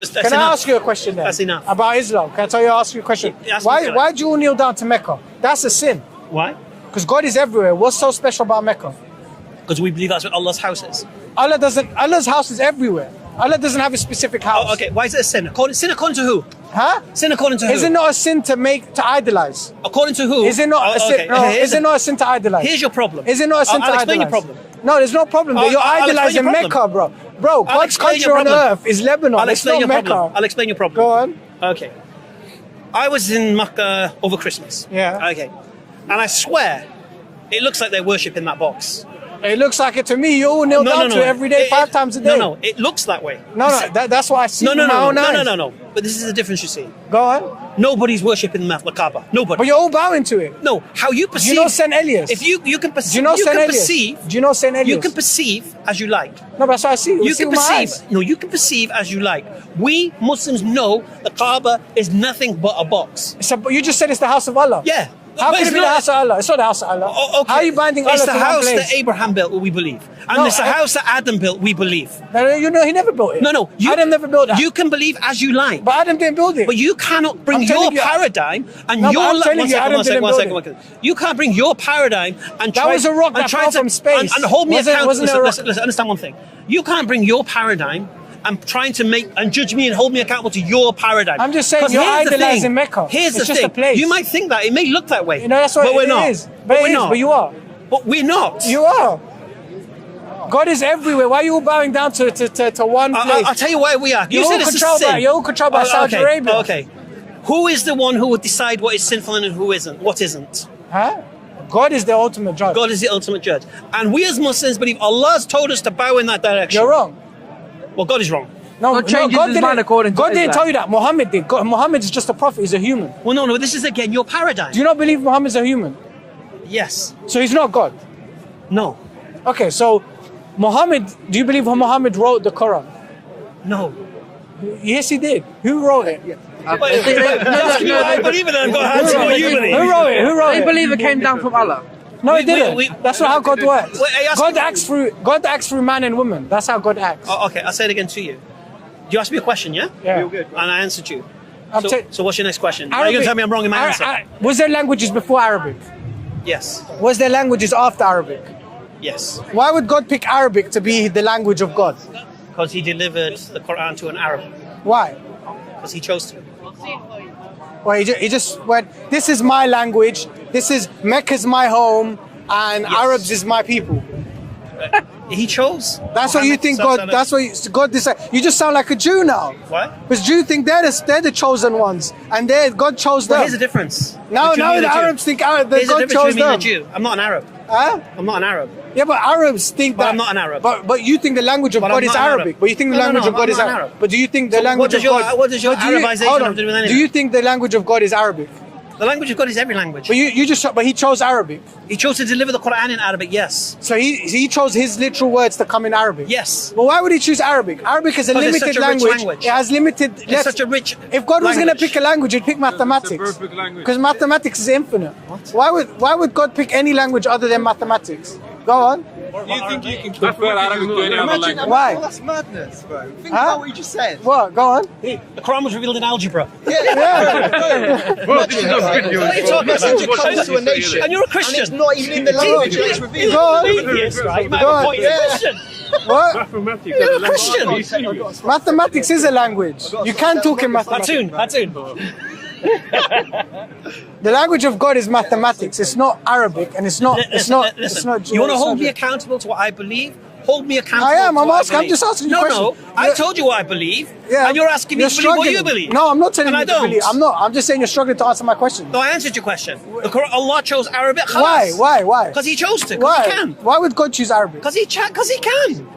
Can I ask you a question then? That's enough. About Islam. Can I ask you a question? Why do you all kneel down to Mecca? That's a sin. Why? Because God is everywhere. What's so special about Mecca? Because we believe that's what Allah's house is. Allah's house is everywhere. Allah doesn't have a specific house. Oh, okay, why is it a sin? Sin according to who? Huh? Sin according to who? Is it not a sin to idolize? According to who? Is it not a sin? Okay. No, is it not a sin to idolize? Here's your problem. Is it not a sin to idolize? I'll explain your problem. No, there's no problem. You're idolizing Mecca, bro. Bro, God's country on earth is Lebanon. I'll explain your Mecca. problem. I'll explain your problem. Go on. Okay. I was in Mecca over Christmas. Yeah. Okay. And I swear, it looks like they're worshipping that box. It looks like it to me. You all kneel down to it every day, 5 times a day. No, it looks that way. No, that's what I see with my own eyes. No. But this is the difference you see. Go on. Nobody's worshipping the Kaaba. Nobody. But you're all bowing to it. No, how you perceive. Do you know Saint Elias? If you can perceive. Do you know Saint Elias? Perceive. Do you know Saint Elias? You can perceive as you like. No, but that's what I see. You can perceive. No, you can perceive as you like. We Muslims know the Kaaba is nothing but a box. But you just said it's the house of Allah. Yeah. How can it be the house of Allah? It's not the house of Allah. Oh, okay. How are you binding Allah It's to the one house place? that Abraham built, we believe. And it's the house that Adam built, we believe. No, you know, he never built it. No. Adam never built that. You can believe as you like. But Adam didn't build it. But you cannot bring your paradigm and your... I'm telling you, Adam didn't build it. You can't bring your paradigm and try... That was a rock that fell from space. And hold me accountable. Listen, understand one thing. You can't bring your paradigm and trying to make and judge me and hold me accountable to your paradigm. I'm just saying you're idolizing Mecca. Here's the thing. Just a place. You might think that. It may look that way. You know, that's what but we're not. is. But we're not. But you are. But we're not. You are. God is everywhere. Why are you all bowing down to one place? I'll tell you why we are. You're all controlled by Saudi Arabia. Okay. Who is the one who would decide what is sinful and who isn't? What isn't? Huh? God is the ultimate judge. God is the ultimate judge. And we as Muslims believe Allah has told us to bow in that direction. You're wrong. Well, God is wrong. God changes his mind according to God didn't tell you that. Muhammad did. Muhammad is just a prophet. He's a human. Well, no. This is again your paradigm. Do you not believe Muhammad's a human? Yes. So he's not God? No. Okay, so Muhammad, do you believe Muhammad wrote the Quran? No. Yes, he did. Who wrote it? I believe it and I've got hands on what you believe. Who wrote it? I believe it came down from Allah. No, it didn't. That's not how God works. God acts through man and woman. That's how God acts. Oh, okay, I'll say it again to you. You asked me a question, yeah? Yeah. And I answered you. So what's your next question? Arabic, Are you going to tell me I'm wrong in my answer? Was there languages before Arabic? Yes. Was there languages after Arabic? Yes. Why would God pick Arabic to be the language of God? Because he delivered the Quran to an Arab. Why? Because he chose to. Well, he just went, this is my language, Mecca's my home, and Arabs is my people. He chose. That's what you think God, that's what God decided. You just sound like a Jew now. What? Because Jews think they're the chosen ones, and God chose them. Well, here's the difference. Now the Arabs think that God chose them. I'm a Jew. I'm not an Arab. Huh? I'm not an Arab. Yeah, but Arabs think that. I'm not an Arab. But you think the language of God is Arabic. But you think the language of God is Arabic. But do you think the language of God? What does your Arabization have to do with anything? Do you think the language of God is Arabic? The language of God is every language. But he chose Arabic. He chose to deliver the Quran in Arabic, yes. So he chose his literal words to come in Arabic. Yes. Well, why would he choose Arabic? Arabic is a limited language. It has limited. It's such a rich. If God was going to pick a language, he'd pick mathematics. It's a perfect language. Because mathematics is infinite. What? Why would God pick any language other than mathematics? Go on. Do you think you can compare Arabic to any other language? Why? Well, that's madness, bro. Think about what you just said. What? Go on. The Quran was revealed in algebra. Bro, this is a video. What are you talking Message about? comes to a nation, And you're a Christian. and it's not even in the language that it's revealed. Go on. Atheist, right? Go on. You're a Christian. What? Mathematics. You're a Christian. Mathematics is a language. You can talk in mathematics. Hatun. The language of God is mathematics. It's not Arabic, and it's not. Listen, you want to hold me accountable to what I believe? Hold me accountable. I am. I'm asking. I'm just asking you a question. No. I told you what I believe. Yeah. And you're asking me to believe what you believe. No, I'm not telling And you I to don't. believe. I'm not. I'm just saying you're struggling to answer my question. No, I answered your question. Allah chose Arabic. Why? Why? Because He chose to. Why? He can. Why would God choose Arabic? Because He can.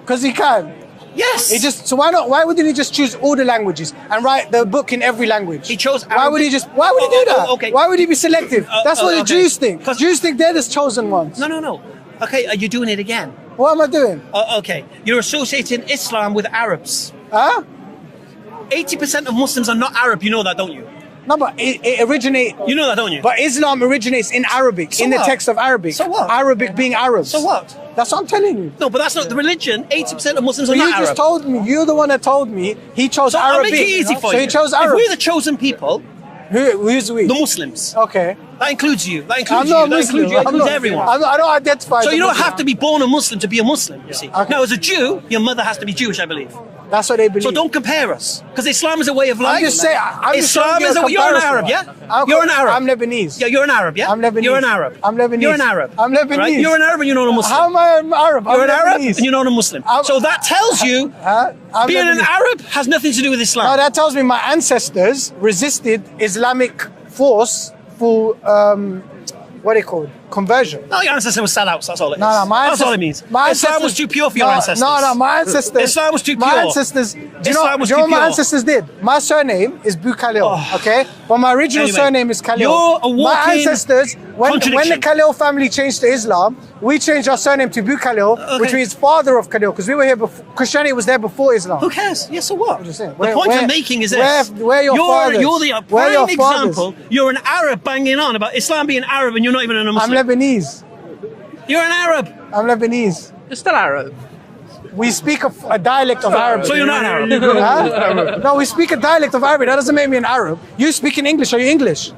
Because He can. Yes. So why not? Why wouldn't He just choose all the languages and write the book in every language? He chose Arabic. Why would He just? Why would He do that? Okay. Why would He be selective? That's what the Jews think. Jews think they're the chosen ones. No. Okay, are you doing it again? What am I doing? Okay, you're associating Islam with Arabs. Huh? 80% of Muslims are not Arab. You know that, don't you? No, but it originates. You know that, don't you? But Islam originates in Arabic, So in the what? text of Arabic. So what? Arabic being Arabs. So what? That's what I'm telling you. No, but that's not the religion. 80% of Muslims are But you not Arab. just told me. You're the one that told me he chose So I'll Arabic. make it easy for so you. he chose If Arabic. we're the chosen people, Who's we? the Muslims. Okay. That includes you. That I'm includes not you. That Muslim. includes you. That I'm includes not- everyone. I don't identify. So as a you don't Muslim. have to be born a Muslim to be a Muslim, you see. Okay. Now, as a Jew, your mother has to be Jewish, I believe. That's what they believe. So don't compare us. Because Islam is a way of life. I'm just saying. I'm just Islam showing you is a a... You're an comparison. Arab, yeah? I'm- You're an Arab. I'm Lebanese. Yeah, you're an Arab, yeah? I'm Lebanese. You're an Arab. I'm Lebanese. You're an Arab. I'm Lebanese. Right? You're an Arab and you're not a Muslim. How am I an Arab? You're I'm an Arab Lebanese. and you're not a Muslim. So that tells you I'm being an Lebanese. Arab has nothing to do with No, Islam. that tells me my ancestors resisted Islamic force for what they called conversion. No, your ancestors were sellouts, that's all it is. No, my That's all it means. my Islam was too pure for your ancestors. No, my ancestors. Islam was too My pure. ancestors. Do you know, Islam was do you know too what my pure. ancestors did? My surname is Bukhalil. Oh. Okay, but my original Anyway, surname is Khalil. you're a my walking ancestors, when the contradiction. Khalil family changed to Islam, we changed our surname to Bukhalil, which means father of Khalil, because we were here before. Christianity was there before Islam. Who cares? Yeah, so what? just saying. The Where- point where- I'm making is this. where your fathers? You're the Where your prime fathers? example. You're an Arab banging on about Islam being Arab and you're not even a I'm Muslim. Lebanese. You're an Arab. I'm Lebanese. You're still Arab. We speak a dialect of Arabic. So you're not Arab. Huh? No, we speak a dialect of Arabic. That doesn't make me an Arab. You speak in English. Are you English?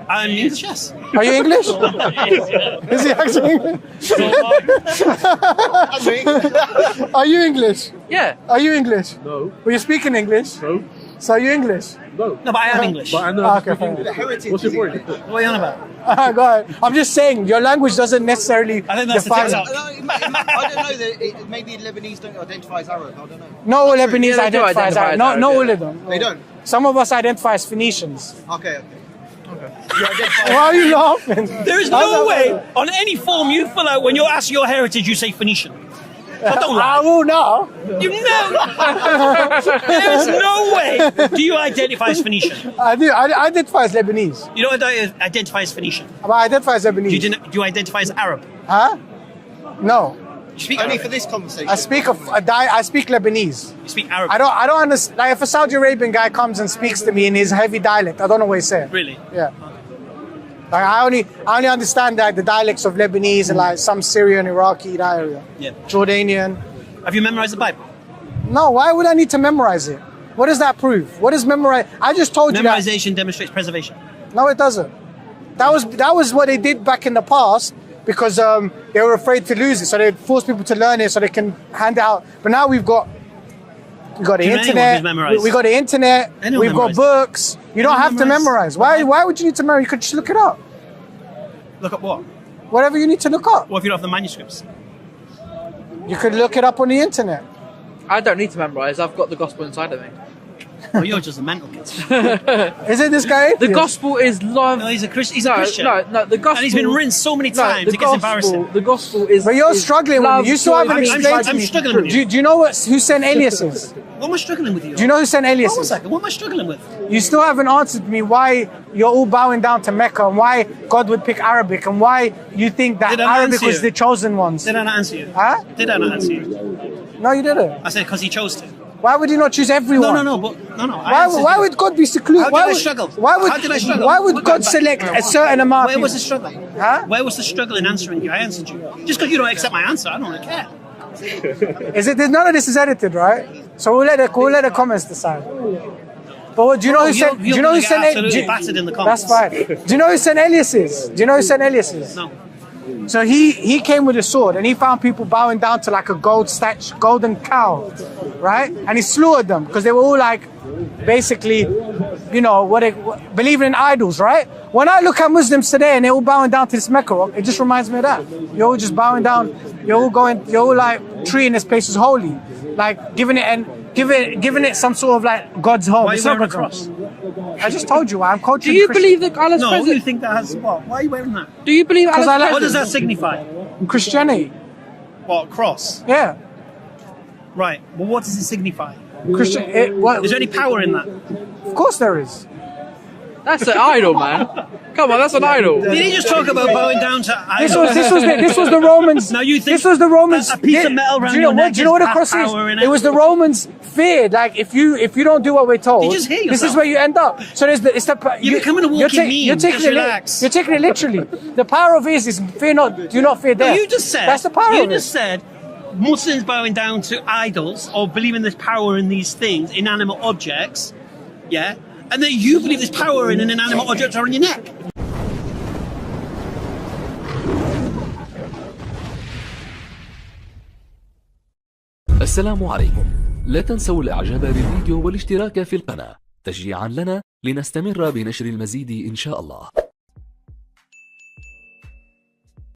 I'm English, yes. Are you English? Is he actually English? Are you English? Yeah. Are you English? No. Well, you speak in English? No. So are you English? No, but I am English. But I know Ah, I speak okay, English. Heritage. What's your point? What are you on about? Go ahead. I'm just saying, your language doesn't necessarily I think that's the define. TikTok. I don't know that maybe Lebanese don't identify as Arab. I don't know. No all Lebanese Yeah, they do identify as identify Arab. as No, Arab, no yeah. all of them. They don't. Some of us identify as Phoenicians. Okay. Why are you laughing? There is no way on any form you fill out when you're asked your heritage, you say Phoenician. So don't I lie. will now. You know. There is no way do you identify as Phoenician. I do. I identify as Lebanese. You don't identify as Phoenician. But I identify as Do Lebanese. you, do you identify as Arab? Huh? No. You speak Only Arabic. for this conversation. I speak Lebanese. You speak Arabic. I don't understand. Like if a Saudi Arabian guy comes and speaks to me in his heavy dialect, I don't know what he's saying. Really? Yeah. Like I only understand like the dialects of Lebanese and like some Syrian, Iraqi, that area. Yeah. Jordanian. Have you memorized the Bible? No, why would I need to memorize it? What does that prove? What does memorize? I just told you that. Memorization demonstrates preservation. No, it doesn't. That was what they did back in the past because they were afraid to lose it, so they force people to learn it so they can hand it out. But now we've got the Do you know anyone internet. who's memorized? We got the internet. Anyone We've got memorized? books. You don't Anyone have to memorized? memorize. Why would you need to memorize? You could just look it up. Look up what? Whatever you need to look up. What if you don't have the manuscripts? You could look it up on the internet. I don't need to memorize. I've got the gospel inside of me. Well, you're just a mental kid. Isn't this guy? The atheist? gospel is love. No, he's a Christian. No, Christian. no, the gospel. And he's been rinsed so many times, the it gets embarrassing. The gospel is. But you're is struggling with love, me. You still joy, haven't peace, explained to I'm me. struggling with you. Do you know who sent aliases? What am I struggling with you? Do you know who sent Hold on a aliases? second. What am I struggling with? You still haven't answered me why you're all bowing down to Mecca and why God would pick Arabic and why you think that Did I not Arabic answer was you? the chosen ones. Did I not answer you? Huh? Did I not answer you? No, you didn't. I said because he chose to. Why would you not choose everyone? No. Why would God be secluded? How did I struggle? How did I struggle? Why would God select a certain amount of Where was the people? struggle? Huh? Where was the struggle in answering you? I answered you. Just because you don't accept my answer, I don't really care. None of this is edited, right? So we'll let the comments decide. But what, do you know who sent? Do you know who sent? Absolutely battered in the comments. That's fine. Do you know who sent aliases? Do you know who sent aliases? No. So he came with a sword and he found people bowing down to like a golden cow, right? And he slaughtered them because they were all like, basically, you know, believing in idols, right? When I look at Muslims today and they're all bowing down to this Mecca rock, it just reminds me of that. You're all just bowing down. You're all like treating this place as holy, like giving it some sort of like God's home. Why are you It's not wearing a God's cross? home. I just told you why I'm Do coaching. you Christian. believe that Allah's No, you present? think that has what? Why are you wearing that? Do you believe Allah's I like- present? What does that signify? Christianity? What, cross? Yeah, Right. Well, what does it signify? Christian. Is there any power in that? Of course there is. That's an idol, man. Come on, that's an idol. Did he just talk about bowing down to This idols? was the Romans. Now you think this was the Romans. a piece of metal around do you know your what? neck Do you know what a has cross is? power in It was the Romans feared. Like if you don't do what we're told, You just hear this is yourself. where you end up. So You're becoming a walking meme. You're taking Just it. relax. You're taking it literally. The power of it is fear not. Do not fear No, death. you just said. That's the power You of just it. said Muslims bowing down to idols or believing there's power in these things, inanimate objects. Yeah, and then you believe there's power in an inanimate object around your neck. السلام عليكم. لا تنسوا الاعجاب بالفيديو والاشتراك في القناة تشجيعا لنا لنستمر بنشر المزيد إن شاء الله.